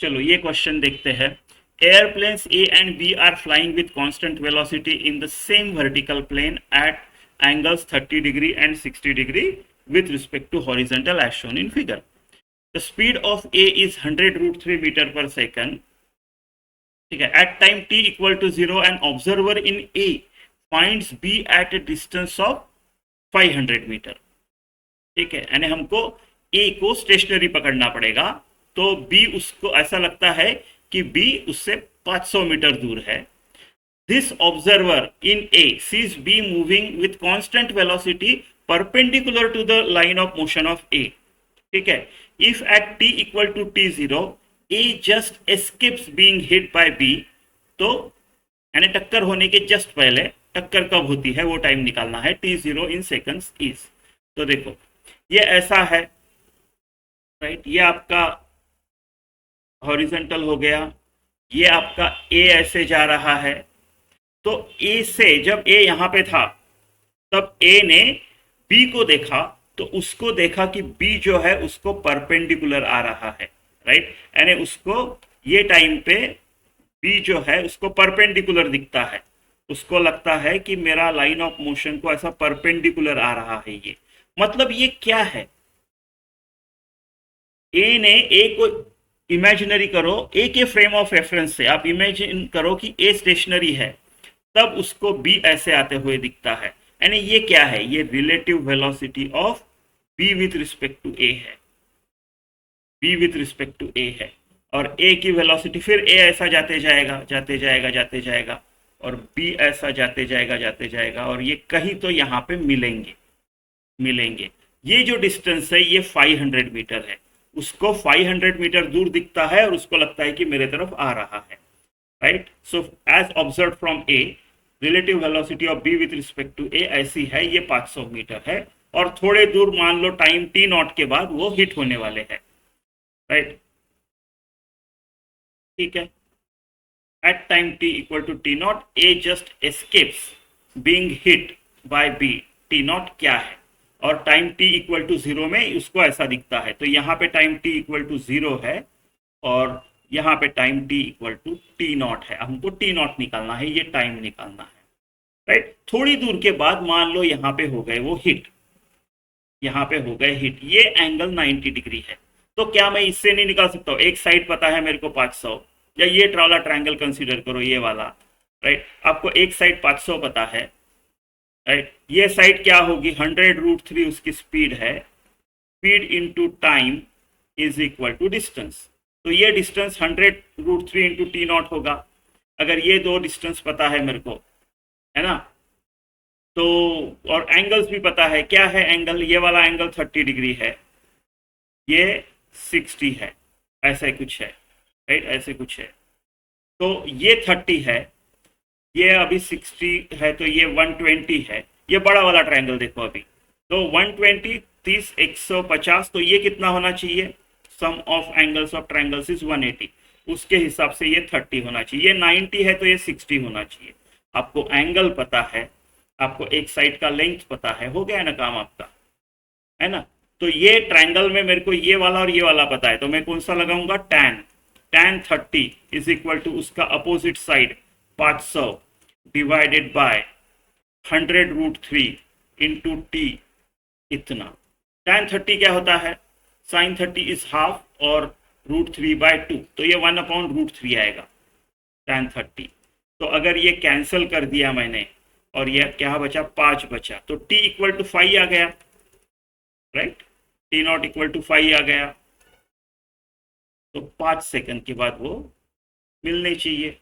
चलो ये क्वेश्चन देखते हैं। Airplanes A and B are flying with constant velocity in the same vertical plane at angles 30 degree and 60 degree with respect to horizontal as shown in figure. The speed of A is 100 root 3 meter per second. ठीक है, at time t equal to 0 an observer in A finds B at a distance of 500 meter. ठीक है, यानी हमको A को stationery पकड़ना पड़ेगा, तो B उसको ऐसा लगता है कि B उससे 500 मीटर दूर है. This observer in A sees B moving with constant velocity perpendicular to the line of motion of A. ठीक है, if at t equal to t0 A just escapes being hit by B, तो यानी टक्कर होने के just पहले टक्कर कब होती है वो टाइम निकालना है. t0 इन सेकंड्स इज, तो देखो ये ऐसा है, राइट, ये आपका हॉरिजॉन्टल हो गया, ये आपका A ऐसे जा रहा है. तो A से जब A यहाँ पे था तब A ने B को देखा, तो उसको देखा कि B जो है उसको परपेंडिकुलर आ रहा है, राइट, यानी उसको ये टाइम पे B जो है उसको परपेंडिकुलर दिखता है. उसको लगता है कि मेरा लाइन ऑफ मोशन को ऐसा परपेंडिकुलर आ रहा है. ये मतलब ये क्या है, A ने A को इमेजिनरी करो, A के फ्रेम ऑफ रेफरेंस से आप इमेजिन करो कि A स्टेशनरी है, तब उसको B ऐसे आते हुए दिखता है. यानी ये क्या है, ये relative velocity of B with respect to A है. B with respect to A है, और A की वेलोसिटी, फिर A ऐसा जाते जाएगा जाते जाएगा जाते जाएगा, और B ऐसा जाते जाएगा जाते जाएगा, और ये कहीं तो यहाँ पे मिलेंगे. ये जो डिस्टेंस है ये 500 मीटर है. उसको 500 मीटर दूर दिखता है और उसको लगता है कि मेरे तरफ आ रहा है, right. So as observe from A, relative velocity of B with respect to A ऐसी है, ये 500 मीटर है, और थोड़े दूर मान लो टाइम t नॉट के बाद वो हिट होने वाले हैं, राइट. ठीक है, at time t equal to t not A just escapes being hit by B. t not क्या है, और टाइम t इक्वल टू 0 में उसको ऐसा दिखता है. तो यहाँ पे टाइम t इक्वल टू 0 है, और यहाँ पे time t equal to t not है. हमको t नॉट निकालना है, ये टाइम निकालना है, राइट. थोड़ी दूर के बाद मान लो यहाँ पे हो गए वो हिट, यहाँ पे हो गए हिट, ये एंगल 90 डिग्री है. तो क्या मैं इससे नहीं निकाल सकता हूँ? एक साइड पता है मेरे को 500, या ये वाला ट्रायंगल कंसीडर करो, ये वाला, राइट. आपको एक साइड 500 पता है, राइट. ये साइड क्या होगी, 100 रूट 3 उसकी स्पीड है. Speed into time is equal to distance. तो ये distance 100 root 3 into t not होगा. अगर ये दो डिस्टेंस पता है मेरे को, है ना, तो और एंगल्स भी पता है. क्या है एंगल, ये वाला एंगल 30 डिग्री है, ये 60 है, ऐसा कुछ है, राइट, ऐसे कुछ है. तो ये 30 है, ये अभी 60 है, तो ये 120 है. ये बड़ा वाला ट्रायंगल देखो अभी, तो 120 30 150, तो ये कितना होना चाहिए, sum of angles of triangles is 180. उसके हिसाब से ये 30 होना चाहिए. ये 90 है तो ये 60 होना चाहिए. आपको एंगल पता है, आपको एक साइड का लेंथ पता है, हो गया ना काम आपका, है ना. तो ये ट्रायंगल में मेरे को ये वाला और ये वाला पता है, तो मैं कौन सा लगाऊंगा, tan 30 इज इक्वल टू उसका opposite side 500 divided by 100 root 3 into t, इतना. tan 30 क्या होता है, sin 30 इज हाफ, और रूट 3 बाय 2, तो ये 1/√3 आएगा tan 30. तो अगर ये कैंसिल कर दिया मैंने, और ये क्या बचा, 5 बचा, तो t इक्वल टू 5 आ गया, राइट. t नॉट इक्वल टू 5 आ गया, तो 5 सेकंड के बाद वो मिलने चाहिए.